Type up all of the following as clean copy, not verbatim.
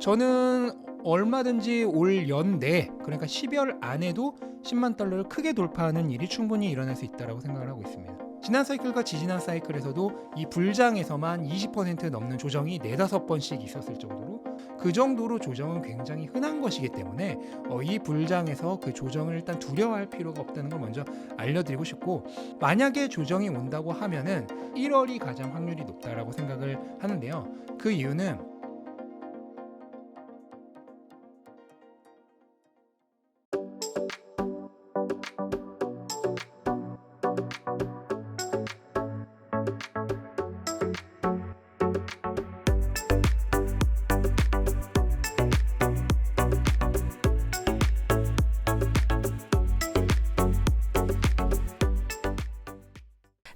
저는 얼마든지 올 연내, 그러니까 12월 안에도 10만 달러를 크게 돌파하는 일이 충분히 일어날 수 있다고 생각을 하고 있습니다. 지난 사이클과 지지난 사이클에서도 이 불장에서만 20% 넘는 조정이 4-5번씩 있었을 정도로, 그 정도로 조정은 굉장히 흔한 것이기 때문에 이 불장에서 그 조정을 일단 두려워할 필요가 없다는 걸 먼저 알려드리고 싶고, 만약에 조정이 온다고 하면은 1월이 가장 확률이 높다라고 생각을 하는데요. 그 이유는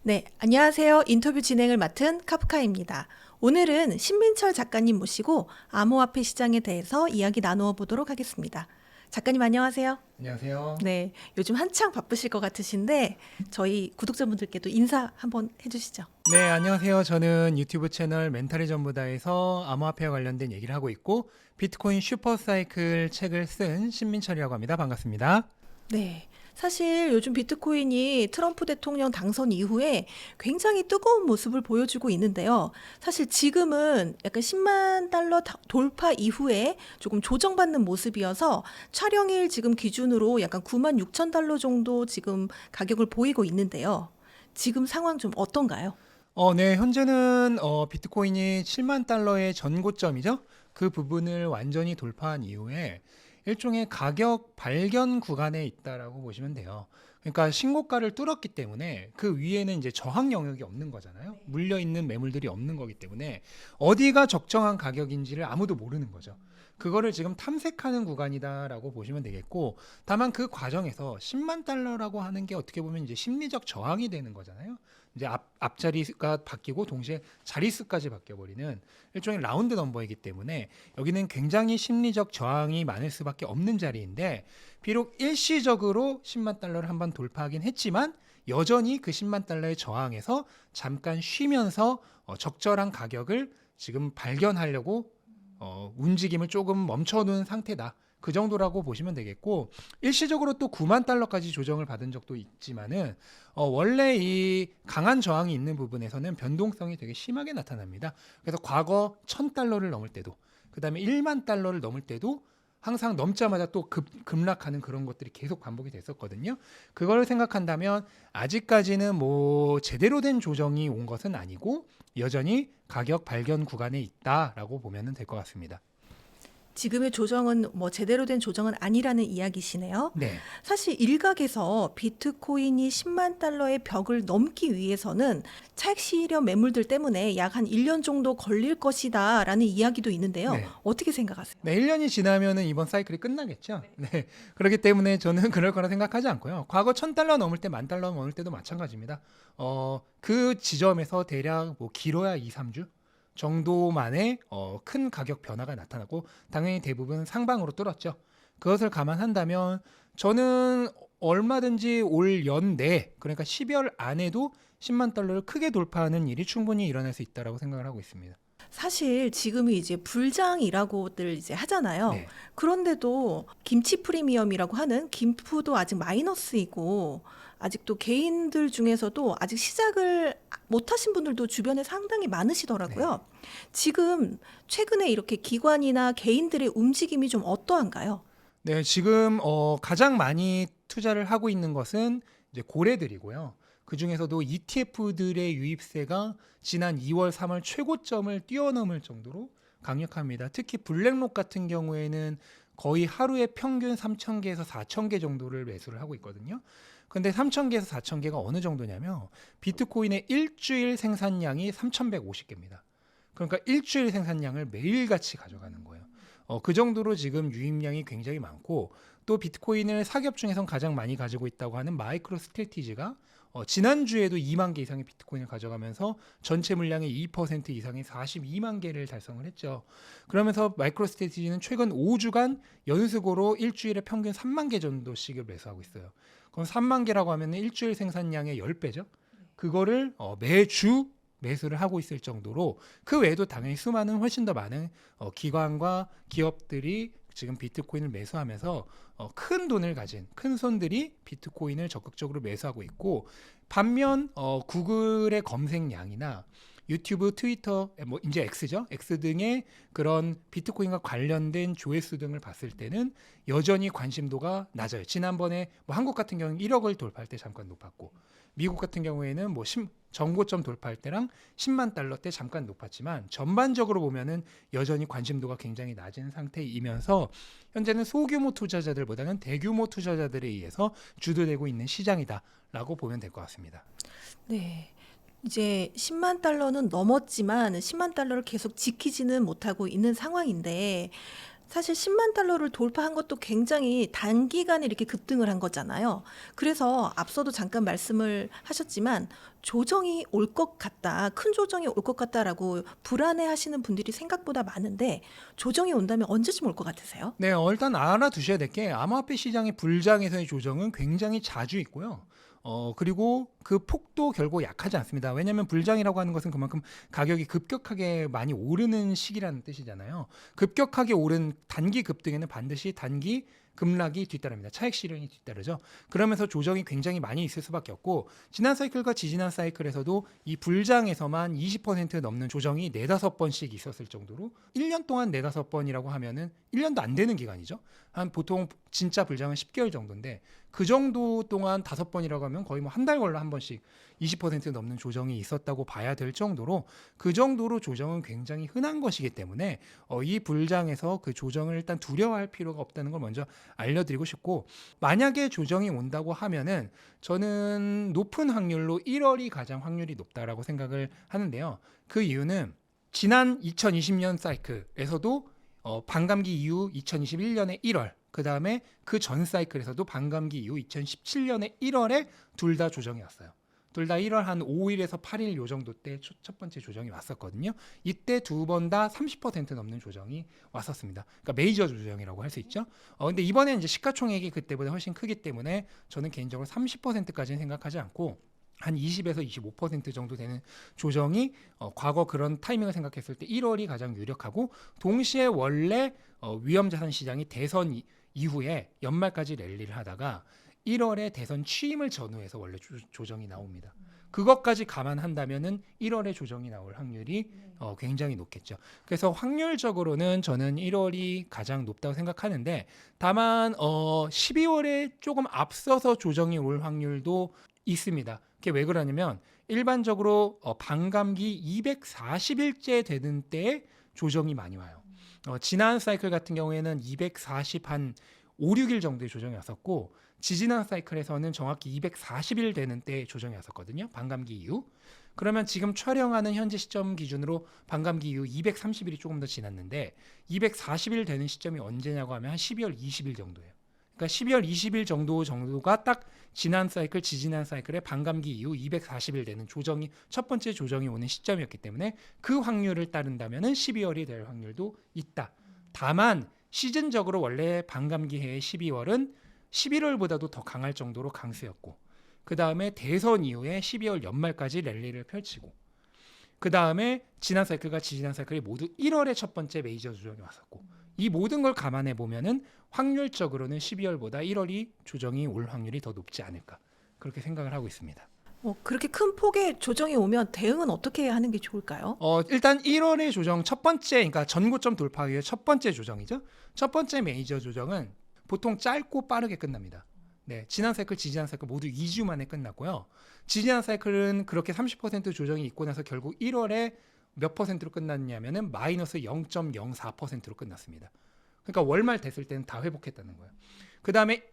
네, 안녕하세요. 인터뷰 진행을 맡은 카프카입니다. 오늘은 신민철 작가님 모시고 암호화폐 시장에 대해서 이야기 나누어 보도록 하겠습니다. 작가님 안녕하세요. 안녕하세요. 네, 요즘 한창 바쁘실 것 같으신데 저희 구독자분들께도 인사 한번 해주시죠. 네, 안녕하세요. 저는 유튜브 채널 멘탈이 전부다에서 암호화폐와 관련된 얘기를 하고 있고, 비트코인 슈퍼사이클 책을 쓴 신민철이라고 합니다. 반갑습니다. 네, 사실 요즘 비트코인이 트럼프 대통령 당선 이후에 굉장히 뜨거운 모습을 보여주고 있는데요. 사실 지금은 약간 10만 달러 돌파 이후에 조금 조정받는 모습이어서 촬영일 지금 기준으로 약간 9만 6천 달러 정도 지금 가격을 보이고 있는데요. 지금 상황 좀 어떤가요? 네, 현재는 비트코인이 7만 달러의 전고점이죠. 그 부분을 완전히 돌파한 이후에 일종의 가격 발견 구간에 있다라고 보시면 돼요. 그러니까 신고가를 뚫었기 때문에 그 위에는 이제 저항 영역이 없는 거잖아요. 물려 있는 매물들이 없는 거기 때문에 어디가 적정한 가격인지를 아무도 모르는 거죠. 그거를 지금 탐색하는 구간이다라고 보시면 되겠고, 다만 그 과정에서 10만 달러라고 하는 게 어떻게 보면 이제 심리적 저항이 되는 거잖아요. 이제 앞자리가 바뀌고 동시에 자릿수까지 바뀌어버리는 일종의 라운드 넘버이기 때문에 여기는 굉장히 심리적 저항이 많을 수밖에 없는 자리인데, 비록 일시적으로 10만 달러를 한번 돌파하긴 했지만 여전히 그 10만 달러의 저항에서 잠깐 쉬면서 적절한 가격을 지금 발견하려고 움직임을 조금 멈춰놓은 상태다. 그 정도라고 보시면 되겠고, 일시적으로 또 9만 달러까지 조정을 받은 적도 있지만은 원래 이 강한 저항이 있는 부분에서는 변동성이 되게 심하게 나타납니다. 그래서 과거 1000달러를 넘을 때도, 그 다음에 1만 달러를 넘을 때도 항상 넘자마자 또 급락하는 그런 것들이 계속 반복이 됐었거든요. 그걸 생각한다면 아직까지는 뭐 제대로 된 조정이 온 것은 아니고 여전히 가격 발견 구간에 있다라고 보면 될 것 같습니다. 지금의 조정은 뭐 제대로 된 조정은 아니라는 이야기시네요. 네. 사실 일각에서 비트코인이 10만 달러의 벽을 넘기 위해서는 차익 실현 매물들 때문에 약 한 1년 정도 걸릴 것이다라는 이야기도 있는데요. 네. 어떻게 생각하세요? 네, 1년이 지나면은 이번 사이클이 끝나겠죠. 네. 그렇기 때문에 저는 그럴 거라 생각하지 않고요. 과거 1000달러 넘을 때, 10,000달러 넘을 때도 마찬가지입니다. 그 지점에서 대략 뭐 길어야 2-3주 정도만에 큰 가격 변화가 나타나고, 당연히 대부분 상방으로 뚫었죠. 그것을 감안한다면 저는 얼마든지 올 연내, 그러니까 12월 안에도 10만 달러를 크게 돌파하는 일이 충분히 일어날 수 있다고 생각을 하고 있습니다. 사실 지금이 이제 불장이라고들 이제 하잖아요. 네. 그런데도 김치 프리미엄이라고 하는 김프도 아직 마이너스이고, 아직도 개인들 중에서도 아직 시작을 못 하신 분들도 주변에 상당히 많으시더라고요. 지금 최근에 이렇게 기관이나 개인들의 움직임이 좀 어떠한가요? 네, 지금 가장 많이 투자를 하고 있는 것은 이제 고래들이고요. 그 중에서도 ETF들의 유입세가 지난 2월, 3월 최고점을 뛰어넘을 정도로 강력합니다. 특히 블랙록 같은 경우에는 거의 하루에 평균 3,000개에서 4,000개 정도를 매수를 하고 있거든요. 근데 3,000개에서 4,000개가 어느 정도냐면 비트코인의 일주일 생산량이 3,150개입니다. 그러니까 일주일 생산량을 매일같이 가져가는 거예요. 그 정도로 지금 유입량이 굉장히 많고, 또 비트코인을 사기업 중에선 가장 많이 가지고 있다고 하는 마이크로 스트래티지가 지난주에도 2만 개 이상의 비트코인을 가져가면서 전체 물량의 2% 이상의 42만 개를 달성을 했죠. 그러면서 마이크로 스트래티지는 최근 5주간 연속으로 일주일에 평균 3만 개 정도씩을 매수하고 있어요. 그럼 3만 개라고 하면 일주일 생산량의 10배죠. 그거를 매주 매수를 하고 있을 정도로 그 외에도 당연히 수많은 훨씬 더 많은 기관과 기업들이 지금 비트코인을 매수하면서 큰 돈을 가진 큰 손들이 비트코인을 적극적으로 매수하고 있고 반면 구글의 검색량이나 유튜브, 트위터, 뭐 이제 X죠. X 등의 그런 비트코인과 관련된 조회수 등을 봤을 때는 여전히 관심도가 낮아요. 지난번에 뭐 한국 같은 경우는 1억을 돌파할 때 잠깐 높았고 미국 같은 경우에는 뭐 정고점 돌파할 때랑 10만 달러 때 잠깐 높았지만 전반적으로 보면은 여전히 관심도가 굉장히 낮은 상태이면서 현재는 소규모 투자자들보다는 대규모 투자자들에 의해서 주도되고 있는 시장이다라고 보면 될 것 같습니다. 네. 이제 10만 달러는 넘었지만 10만 달러를 계속 지키지는 못하고 있는 상황인데 사실 10만 달러를 돌파한 것도 굉장히 단기간에 이렇게 급등을 한 거잖아요. 그래서 앞서도 잠깐 말씀을 하셨지만 조정이 올 것 같다, 큰 조정이 올 것 같다라고 불안해 하시는 분들이 생각보다 많은데 조정이 온다면 언제쯤 올 것 같으세요? 네, 일단 알아두셔야 될 게 암호화폐 시장의 불장에서의 조정은 굉장히 자주 있고요. 그리고 그 폭도 결국 약하지 않습니다. 왜냐하면 불장이라고 하는 것은 그만큼 가격이 급격하게 많이 오르는 시기라는 뜻이잖아요. 급격하게 오른 단기 급등에는 반드시 단기 급락이 뒤따릅니다. 차익 실현이 뒤따르죠. 그러면서 조정이 굉장히 많이 있을 수밖에 없고 지난 사이클과 지지난 사이클에서도 이 불장에서만 20% 넘는 조정이 4-5번씩 있었을 정도로 1년 동안 4-5번이라고 하면은 1년도 안 되는 기간이죠. 한 보통 진짜 불장은 10개월 정도인데 그 정도 동안 5번이라고 하면 거의 뭐 한 달 걸러 한 번씩 20% 넘는 조정이 있었다고 봐야 될 정도로 그 정도로 조정은 굉장히 흔한 것이기 때문에 이 불장에서 그 조정을 일단 두려워할 필요가 없다는 걸 먼저 알려드리고 싶고 만약에 조정이 온다고 하면은 저는 높은 확률로 1월이 가장 확률이 높다라고 생각을 하는데요. 그 이유는 지난 2020년 사이클에서도 반감기 이후 2021년의 1월 그 다음에 그 전 사이클에서도 반감기 이후 2017년의 1월에 둘 다 조정이 왔어요. 둘 다 1월 한 5일에서 8일 요 정도 때 첫 번째 조정이 왔었거든요. 이때 두 번 다 30% 넘는 조정이 왔었습니다. 그러니까 메이저 조정이라고 할 수 있죠. 근데 이번에 이제 시가총액이 그때보다 훨씬 크기 때문에 저는 개인적으로 30%까지는 생각하지 않고 한 20에서 25% 정도 되는 조정이 과거 그런 타이밍을 생각했을 때 1월이 가장 유력하고 동시에 원래 위험자산 시장이 대선 이후에 연말까지 랠리를 하다가 1월에 대선 취임을 전후해서 원래 조정이 나옵니다. 그것까지 감안한다면은 1월에 조정이 나올 확률이 굉장히 높겠죠. 그래서 확률적으로는 저는 1월이 가장 높다고 생각하는데 다만 12월에 조금 앞서서 조정이 올 확률도 있습니다. 그게 왜 그러냐면 일반적으로 반감기 240일째 되는 때에 조정이 많이 와요. 지난 사이클 같은 경우에는 240 한 5, 6일 정도의 조정이 왔었고 지지난 사이클에서는 정확히 240일 되는 때에 조정이 왔었거든요. 반감기 이후. 그러면 지금 촬영하는 현재 시점 기준으로 반감기 이후 230일이 조금 더 지났는데 240일 되는 시점이 언제냐고 하면 한 12월 20일 정도예요. 그러니까 12월 20일 정도가 딱 지난 사이클, 지지난 사이클의 반감기 이후 240일 되는 조정이 첫 번째 조정이 오는 시점이었기 때문에 그 확률을 따른다면은 12월이 될 확률도 있다. 다만 시즌적으로 원래 반감기 해의 12월은 11월보다도 더 강할 정도로 강수였고 그 다음에 대선 이후에 12월 연말까지 랠리를 펼치고 그 다음에 지난 사이클과 지지난 사이클이 모두 1월에 첫 번째 메이저 조정이 왔었고 이 모든 걸 감안해 보면은 확률적으로는 12월보다 1월이 조정이 올 확률이 더 높지 않을까 그렇게 생각을 하고 있습니다. 그렇게 큰 폭의 조정이 오면 대응은 어떻게 하는 게 좋을까요? 일단 1월의 조정 첫 번째 그러니까 전고점 돌파 위의 첫 번째 조정이죠. 첫 번째 메이저 조정은 보통 짧고 빠르게 끝납니다. 네, 지난 사이클, 지지난 사이클 모두 2주 만에 끝났고요. 지지난 사이클은 그렇게 30% 조정이 있고 나서 결국 1월에 몇 퍼센트로 끝났냐면은 마이너스 0.04%로 끝났습니다. 그러니까 월말 됐을 때는 다 회복했다는 거예요. 그 다음에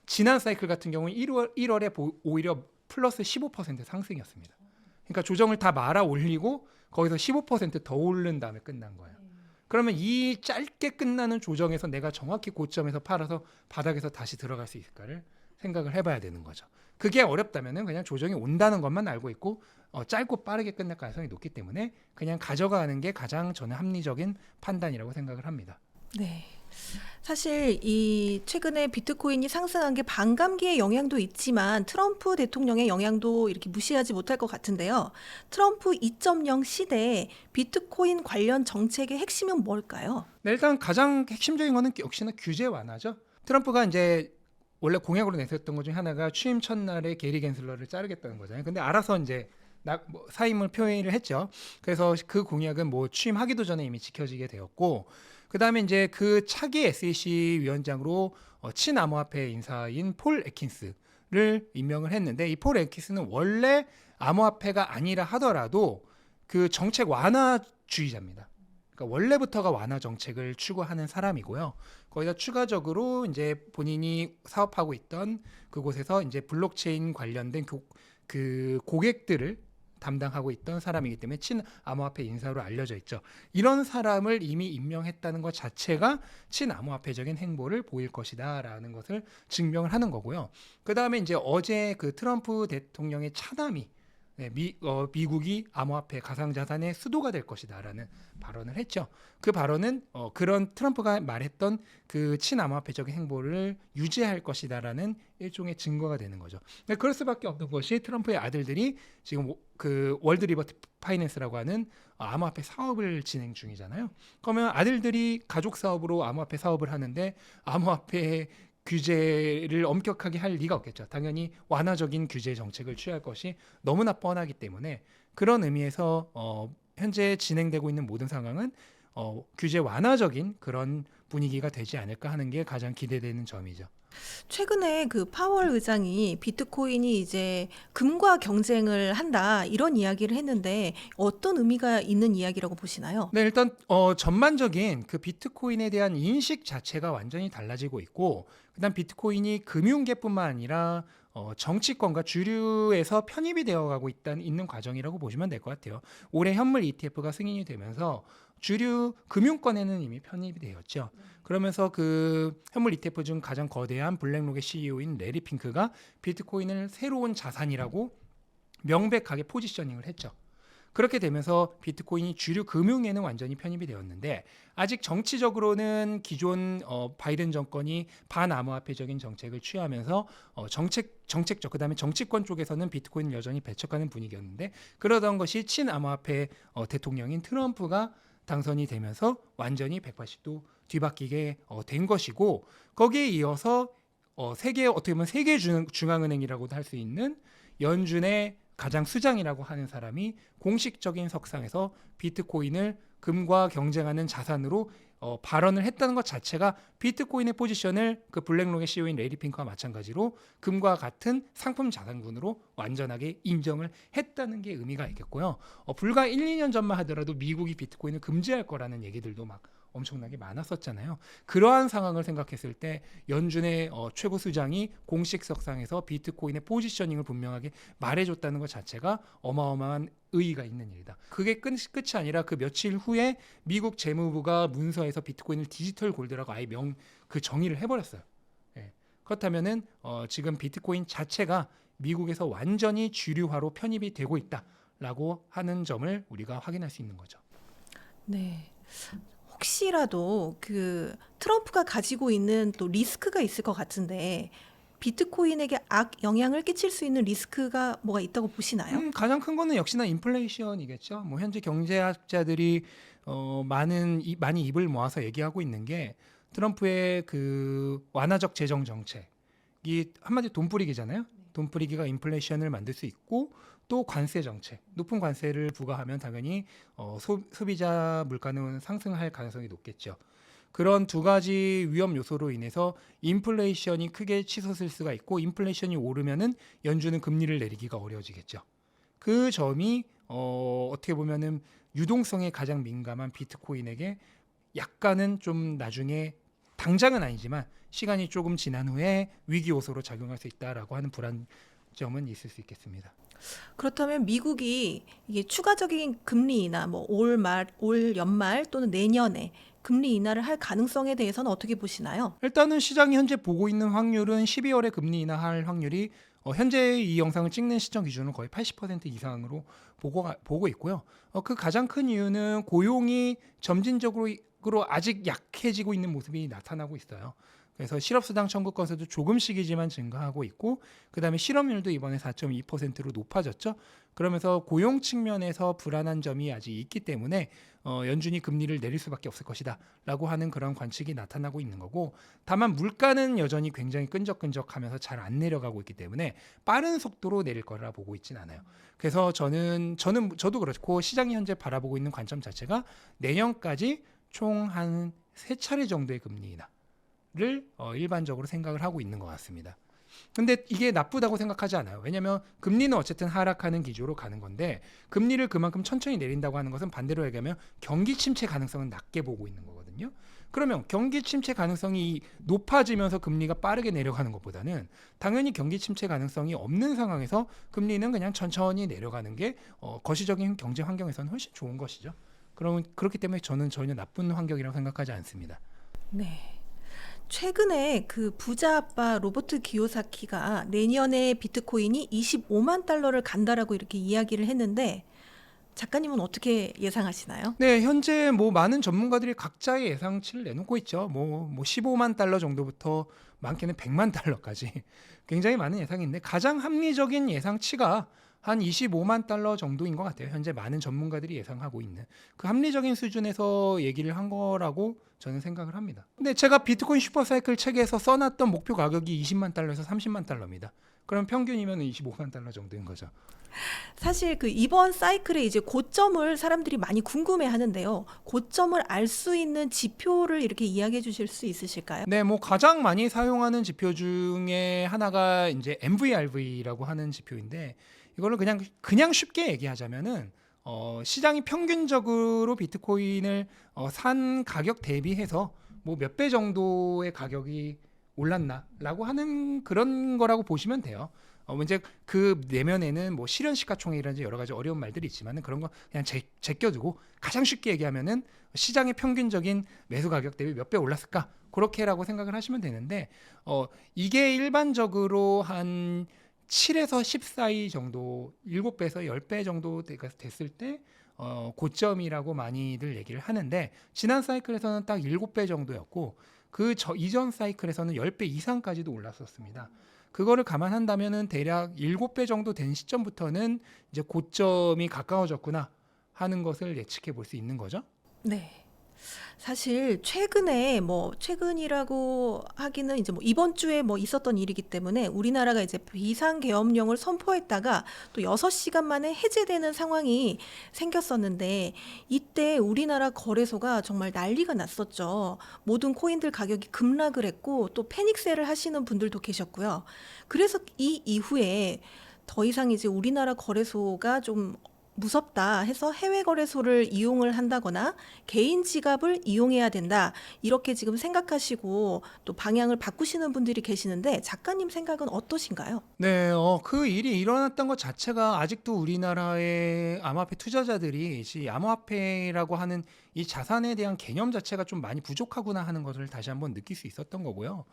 지난 사이클 같은 경우는 1월에 오히려 플러스 15% 상승이었습니다. 그러니까 조정을 다 말아 올리고 거기서 15% 더 오른 다음에 끝난 거예요. 그러면 이 짧게 끝나는 조정에서 내가 정확히 고점에서 팔아서 바닥에서 다시 들어갈 수 있을까를 생각을 해봐야 되는 거죠. 그게 어렵다면은 그냥 조정이 온다는 것만 알고 있고 짧고 빠르게 끝날 가능성이 높기 때문에 그냥 가져가는 게 가장 저는 합리적인 판단이라고 생각을 합니다. 네. 사실 이 최근에 비트코인이 상승한 게 반감기의 영향도 있지만 트럼프 대통령의 영향도 이렇게 무시하지 못할 것 같은데요. 트럼프 2.0 시대에 비트코인 관련 정책의 핵심은 뭘까요? 네, 일단 가장 핵심적인 거는 역시나 규제 완화죠. 트럼프가 이제 원래 공약으로 내세웠던 것 중에 하나가 취임 첫날에 게리 겐슬러를 자르겠다는 거잖아요. 근데 알아서 이제 사임을 표현을 했죠. 그래서 그 공약은 뭐 취임하기도 전에 이미 지켜지게 되었고, 그 다음에 이제 그 차기 SEC 위원장으로 친암호화폐 인사인 폴 애킨스를 임명을 했는데, 이 폴 애킨스는 원래 암호화폐가 아니라 하더라도 그 정책 완화주의자입니다. 그러니까 원래부터가 완화 정책을 추구하는 사람이고요. 거기다 추가적으로 이제 본인이 사업하고 있던 그곳에서 이제 블록체인 관련된 그 고객들을 담당하고 있던 사람이기 때문에 친암호화폐 인사로 알려져 있죠. 이런 사람을 이미 임명했다는 것 자체가 친암호화폐적인 행보를 보일 것이다라는 것을 증명을 하는 거고요. 그 다음에 이제 어제 그 트럼프 대통령의 차남이 미국이 암호화폐 가상자산의 수도가 될 것이다라는 발언을 했죠. 그 발언은 그런 트럼프가 말했던 그 친암호화폐적인 행보를 유지할 것이다라는 일종의 증거가 되는 거죠. 그럴 수밖에 없는 것이 트럼프의 아들들이 지금 그 월드 리버티 파이낸스라고 하는 암호화폐 사업을 진행 중이잖아요. 그러면 아들들이 가족 사업으로 암호화폐 사업을 하는데 암호화폐 규제를 엄격하게 할 리가 없겠죠. 당연히 완화적인 규제 정책을 취할 것이 너무나 뻔하기 때문에 그런 의미에서 현재 진행되고 있는 모든 상황은 규제 완화적인 그런 분위기가 되지 않을까 하는 게 가장 기대되는 점이죠. 최근에 그 파월 의장이 비트코인이 이제 금과 경쟁을 한다 이런 이야기를 했는데 어떤 의미가 있는 이야기라고 보시나요? 네, 일단 전반적인 그 비트코인에 대한 인식 자체가 완전히 달라지고 있고, 그다음 비트코인이 금융계뿐만 아니라 정치권과 주류에서 편입이 되어가고 있는 과정이라고 보시면 될 것 같아요. 올해 현물 ETF가 승인이 되면서 주류 금융권에는 이미 편입이 되었죠. 그러면서 그 현물 ETF 중 가장 거대한 블랙록의 CEO인 레리 핑크가 비트코인을 새로운 자산이라고 명백하게 포지셔닝을 했죠. 그렇게 되면서 비트코인이 주류 금융에는 완전히 편입이 되었는데, 아직 정치적으로는 기존 바이든 정권이 반암호화폐적인 정책을 취하면서 정책적 그다음에 정치권 쪽에서는 비트코인을 여전히 배척하는 분위기였는데, 그러던 것이 친암호화폐 대통령인 트럼프가 당선이 되면서 완전히 180도 뒤바뀌게 된 것이고, 거기에 이어서 어떻게 보면 세계 중앙은행이라고도 할 수 있는 연준의 가장 수장이라고 하는 사람이 공식적인 석상에서 비트코인을 금과 경쟁하는 자산으로 발언을 했다는 것 자체가 비트코인의 포지션을 그 블랙록의 CEO인 레리 핑크와 마찬가지로 금과 같은 상품 자산군으로 완전하게 인정을 했다는 게 의미가 있겠고요. 불과 1, 2년 전만 하더라도 미국이 비트코인을 금지할 거라는 얘기들도 막 엄청나게 많았었잖아요. 그러한 상황을 생각했을 때 연준의 최고 수장이 공식 석상에서 비트코인의 포지셔닝을 분명하게 말해줬다는 것 자체가 어마어마한 의의가 있는 일이다. 그게 끝이 아니라 그 며칠 후에 미국 재무부가 문서에서 비트코인을 디지털 골드라고 아예 그 정의를 해버렸어요. 예. 그렇다면은 지금 비트코인 자체가 미국에서 완전히 주류화로 편입이 되고 있다라고 하는 점을 우리가 확인할 수 있는 거죠. 네. 혹시라도 그 트럼프가 가지고 있는 또 리스크가 있을 것 같은데 비트코인에게 악 영향을 끼칠 수 있는 리스크가 뭐가 있다고 보시나요? 가장 큰 거는 역시나 인플레이션이겠죠. 뭐 현재 경제학자들이 많이 입을 모아서 얘기하고 있는 게 트럼프의 그 완화적 재정 정책이 한마디 돈뿌리기잖아요. 돈뿌리기가 인플레이션을 만들 수 있고, 또 관세 정책, 높은 관세를 부과하면 당연히 소비자 물가는 상승할 가능성이 높겠죠. 그런 두 가지 위험 요소로 인해서 인플레이션이 크게 치솟을 수가 있고, 인플레이션이 오르면은 연준은 금리를 내리기가 어려워지겠죠. 그 점이 어떻게 보면은 유동성에 가장 민감한 비트코인에게 약간은 좀 나중에, 당장은 아니지만 시간이 조금 지난 후에 위기 요소로 작용할 수 있다라고 하는 불안점은 있을 수 있겠습니다. 그렇다면 미국이 이게 추가적인 금리 인하, 뭐 올 연말 또는 내년에 금리 인하를 할 가능성에 대해서는 어떻게 보시나요? 일단은 시장이 현재 보고 있는 확률은 12월에 금리 인하할 확률이 현재 이 영상을 찍는 시점 기준으로 거의 80% 이상으로 보고 있고요. 그 가장 큰 이유는 고용이 점진적으로 아직 약해지고 있는 모습이 나타나고 있어요. 그래서 실업수당 청구 건수도 조금씩이지만 증가하고 있고, 그다음에 실업률도 이번에 4.2%로 높아졌죠. 그러면서 고용 측면에서 불안한 점이 아직 있기 때문에 연준이 금리를 내릴 수밖에 없을 것이다라고 하는 그런 관측이 나타나고 있는 거고, 다만 물가는 여전히 굉장히 끈적끈적하면서 잘 안 내려가고 있기 때문에 빠른 속도로 내릴 거라 보고 있진 않아요. 그래서 저도 그렇고 시장이 현재 바라보고 있는 관점 자체가 내년까지 총 한 3차례 정도의 금리 인하를 일반적으로 생각을 하고 있는 것 같습니다. 근데 이게 나쁘다고 생각하지 않아요. 왜냐하면 금리는 어쨌든 하락하는 기조로 가는 건데, 금리를 그만큼 천천히 내린다고 하는 것은 반대로 얘기하면 경기 침체 가능성은 낮게 보고 있는 거거든요. 그러면 경기 침체 가능성이 높아지면서 금리가 빠르게 내려가는 것보다는 당연히 경기 침체 가능성이 없는 상황에서 금리는 그냥 천천히 내려가는 게 거시적인 경제 환경에서는 훨씬 좋은 것이죠. 그렇기 때문에 저는 전혀 나쁜 환경이라고 생각하지 않습니다. 네. 최근에 그 부자 아빠 로버트 기요사키가 내년에 비트코인이 25만 달러를 간다라고 이렇게 이야기를 했는데 작가님은 어떻게 예상하시나요? 네, 현재 뭐 많은 전문가들이 각자의 예상치를 내놓고 있죠. 뭐 15만 달러 정도부터 많게는 100만 달러까지 굉장히 많은 예상인데, 가장 합리적인 예상치가 한 25만 달러 정도인 것 같아요. 현재 많은 전문가들이 예상하고 있는 그 합리적인 수준에서 얘기를 한 거라고 저는 생각을 합니다. 근데 제가 비트코인 슈퍼사이클 책에서 써놨던 목표 가격이 20만 달러에서 30만 달러입니다. 그럼 평균이면 25만 달러 정도인 거죠. 사실 그 이번 사이클의 이제 고점을 사람들이 많이 궁금해 하는데요. 고점을 알 수 있는 지표를 이렇게 이야기해 주실 수 있으실까요? 네, 뭐 가장 많이 사용하는 지표 중에 하나가 이제 MVRV라고 하는 지표인데, 이거를 그냥 쉽게 얘기하자면은 시장이 평균적으로 비트코인을 산 가격 대비해서 뭐 몇 배 정도의 가격이 올랐나라고 하는 그런 거라고 보시면 돼요. 이제 그 내면에는 뭐 실현 시가총액이라든지 여러 가지 어려운 말들이 있지만은 그런 거 그냥 제껴두고 가장 쉽게 얘기하면은 시장의 평균적인 매수 가격 대비 몇 배 올랐을까, 그렇게라고 생각을 하시면 되는데, 이게 일반적으로 한 7에서 10 사이 정도, 7배에서 10배 정도 됐을 때 고점이라고 많이들 얘기를 하는데, 지난 사이클에서는 딱 7배 정도였고, 이전 사이클에서는 10배 이상까지도 올랐었습니다. 그거를 감안한다면은 대략 7배 정도 된 시점부터는 이제 고점이 가까워졌구나 하는 것을 예측해 볼 수 있는 거죠. 네. 사실 최근이라고 하기는 이제 뭐 이번 주에 뭐 있었던 일이기 때문에 우리나라가 이제 비상계엄령을 선포했다가 또 6시간 만에 해제되는 상황이 생겼었는데, 이때 우리나라 거래소가 정말 난리가 났었죠. 모든 코인들 가격이 급락을 했고 또 패닉셀을 하시는 분들도 계셨고요. 그래서 이 이후에 더 이상 이제 우리나라 거래소가 좀 무섭다 해서 해외 거래소를 이용을 한다거나 개인 지갑을 이용해야 된다, 이렇게 지금 생각하시고 또 방향을 바꾸시는 분들이 계시는데 작가님 생각은 어떠신가요? 네, 그 일이 일어났던 것 자체가 아직도 우리나라의 암호화폐 투자자들이 이 암호화폐라고 하는 이 자산에 대한 개념 자체가 좀 많이 부족하구나 하는 것을 다시 한번 느낄 수 있었던 거고요.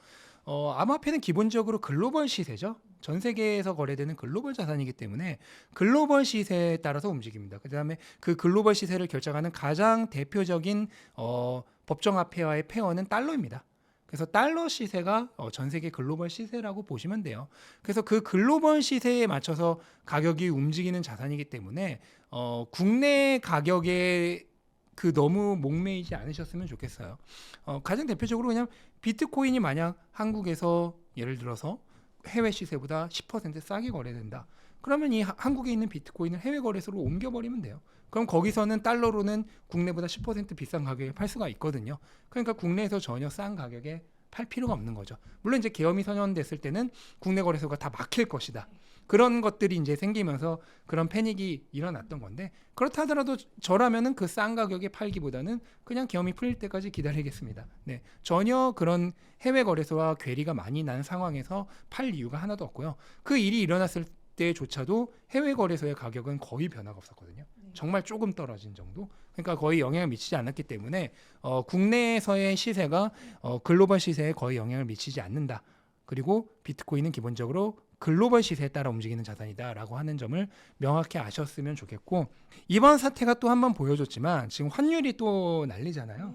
암호화폐는 기본적으로 글로벌 시세죠. 전 세계에서 거래되는 글로벌 자산이기 때문에 글로벌 시세에 따라서 움직입니다. 그다음에 그 글로벌 시세를 결정하는 가장 대표적인 법정화폐와의 페어는 달러입니다. 그래서 달러 시세가 전 세계 글로벌 시세라고 보시면 돼요. 그래서 그 글로벌 시세에 맞춰서 가격이 움직이는 자산이기 때문에 국내 가격에 너무 목매이지 않으셨으면 좋겠어요. 가장 대표적으로 그냥 비트코인이 만약 한국에서 예를 들어서 해외 시세보다 10% 싸게 거래된다. 그러면 이 한국에 있는 비트코인을 해외 거래소로 옮겨버리면 돼요. 그럼 거기서는 달러로는 국내보다 10% 비싼 가격에 팔 수가 있거든요. 그러니까 국내에서 전혀 싼 가격에 팔 필요가 없는 거죠. 물론 이제 계엄이 선언됐을 때는 국내 거래소가 다 막힐 것이다. 그런 것들이 이제 생기면서 그런 패닉이 일어났던 건데, 그렇다 하더라도 저라면은 그 싼 가격에 팔기보다는 그냥 계엄이 풀릴 때까지 기다리겠습니다. 네, 전혀 그런 해외 거래소와 괴리가 많이 난 상황에서 팔 이유가 하나도 없고요. 그 일이 일어났을 때조차도 해외 거래소의 가격은 거의 변화가 없었거든요. 정말 조금 떨어진 정도. 그러니까 거의 영향을 미치지 않았기 때문에 국내에서의 시세가 글로벌 시세에 거의 영향을 미치지 않는다. 그리고 비트코인은 기본적으로 글로벌 시세에 따라 움직이는 자산이다라고 하는 점을 명확히 아셨으면 좋겠고, 이번 사태가 또 한 번 보여줬지만 지금 환율이 또 난리잖아요.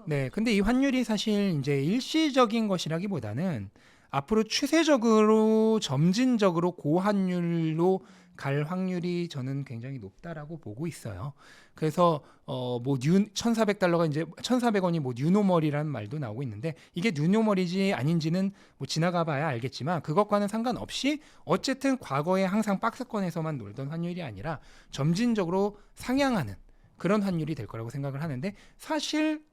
네, 근데 이 환율이 사실 이제 일시적인 것이라기보다는 앞으로 추세적으로 점진적으로 고환율로 갈 확률이 저는 굉장히 높다라고 보고 있어요. 그래서 뭐 1,400달러가 이제 1,400원이 뭐 뉴노멀이라는 말도 나오고 있는데 이게 뉴노멀이지 아닌지는 뭐 지나가 봐야 알겠지만 그것과는 상관없이 어쨌든 과거에 항상 박스권에서만 놀던 환율이 아니라 점진적으로 상향하는 그런 환율이 될 거라고 생각을 하는데 사실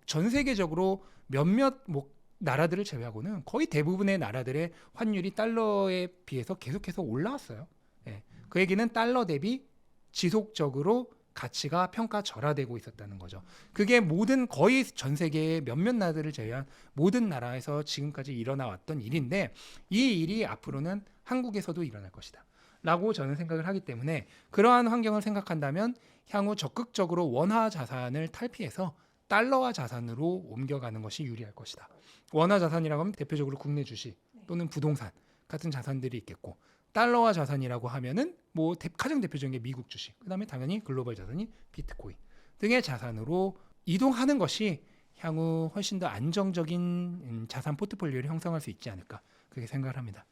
전 세계적으로 몇몇 뭐 나라들을 제외하고는 거의 대부분의 나라들의 환율이 달러에 비해서 계속해서 올라왔어요. 예. 그 얘기는 달러 대비 지속적으로 가치가 평가절하되고 있었다는 거죠. 그게 모든 거의 전 세계의 몇몇 나라들을 제외한 모든 나라에서 지금까지 일어나 왔던 일인데 이 일이 앞으로는 한국에서도 일어날 것이다. 라고 저는 생각을 하기 때문에 그러한 환경을 생각한다면 향후 적극적으로 원화 자산을 탈피해서 달러화 자산으로 옮겨가는 것이 유리할 것이다. 원화 자산이라고 하면 대표적으로 국내 주식 또는 부동산 같은 자산들이 있겠고 달러화 자산이라고 하면은 뭐 가장 대표적인 게 미국 주식, 그다음에 당연히 글로벌 자산이 비트코인 등의 자산으로 이동하는 것이 향후 훨씬 더 안정적인 자산 포트폴리오를 형성할 수 있지 않을까 그렇게 생각을 합니다.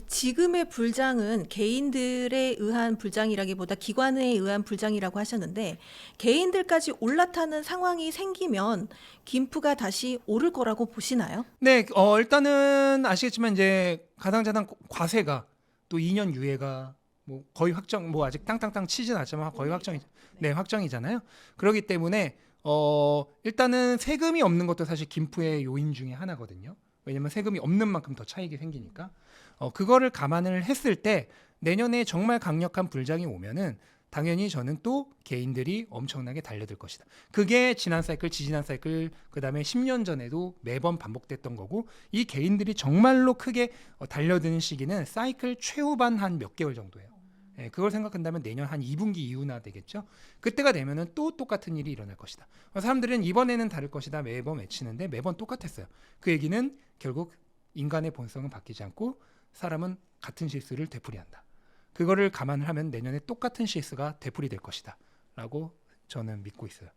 지금의 불장은 개인들에 의한 불장이라기보다 기관에 의한 불장이라고 하셨는데 개인들까지 올라타는 상황이 생기면 김프가 다시 오를 거라고 보시나요? 네, 일단은 아시겠지만 이제 가상자산 과세가 또 2년 유예가 뭐 거의 확정, 뭐 아직 땅땅땅 치진 않지만 거의 확정이잖아요. 그렇기 때문에 일단은 세금이 없는 것도 사실 김프의 요인 중에 하나거든요. 왜냐면 세금이 없는 만큼 더 차익이 생기니까. 그거를 감안을 했을 때 내년에 정말 강력한 불장이 오면은 당연히 저는 또 개인들이 엄청나게 달려들 것이다. 그게 지난 사이클, 지지난 사이클, 그다음에 10년 전에도 매번 반복됐던 거고 이 개인들이 정말로 크게 달려드는 시기는 사이클 최후반 한 몇 개월 정도예요. 예, 그걸 생각한다면 내년 한 2분기 이후나 되겠죠. 그때가 되면은 또 똑같은 일이 일어날 것이다. 사람들은 이번에는 다를 것이다 매번 외치는데 매번 똑같았어요. 그 얘기는 결국 인간의 본성은 바뀌지 않고 사람은 같은 실수를 되풀이한다. 그거를 감안을 하면 내년에 똑같은 실수가 되풀이될 것이다 라고 저는 믿고 있어요.